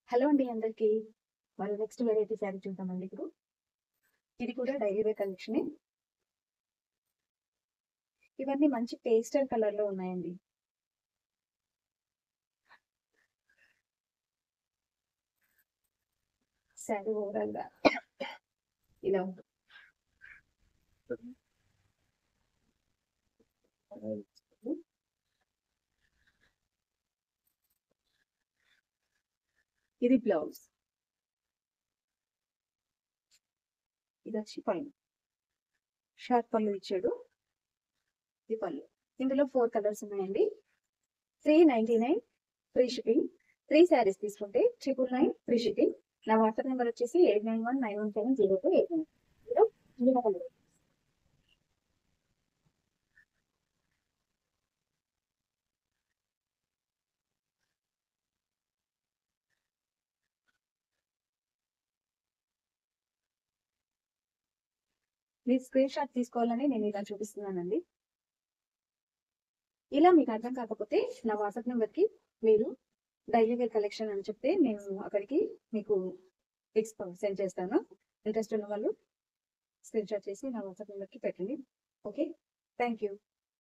Hello అండి అందరికి. మరి నెక్స్ట్ వెరైటీ శారీ చూద్దామండి. ఇప్పుడు ఇది కూడా డైలీ వేర్ కలెక్షన్. ఇవన్నీ మంచి పేస్టల్ కలర్ లో ఉన్నాయండి. శారీ ఓవరాల్ గా ఇలా ఉంటుంది. ఇది బ్లౌజ్, ఇది వచ్చి పళ్ళు. షార్ట్ పళ్ళు ఇచ్చాడు. ఇది పళ్ళు. ఇందులో 4 కలర్స్ ఉన్నాయండి. 399 ఫ్రీ షిప్పింగ్. 3 శారీస్ తీసుకుంటే 999 ఫ్రీ షిప్పింగ్. నా వాట్సాప్ నెంబర్ వచ్చేసి 8919170289. మీరు స్క్రీన్ షాట్ తీసుకోవాలని నేను ఇలా చూపిస్తున్నానండి. ఇలా మీకు అర్థం కాకపోతే నా వాట్సాప్ నెంబర్కి మీరు డైలీ వేర్ కలెక్షన్ అని చెప్తే నేను అక్కడికి మీకు పిక్స్ సెండ్ చేస్తాను. ఇంట్రెస్ట్ ఉన్న వాళ్ళు స్క్రీన్ షాట్ చేసి నా వాట్సాప్ నెంబర్కి పెట్టండి. Okay, thank you.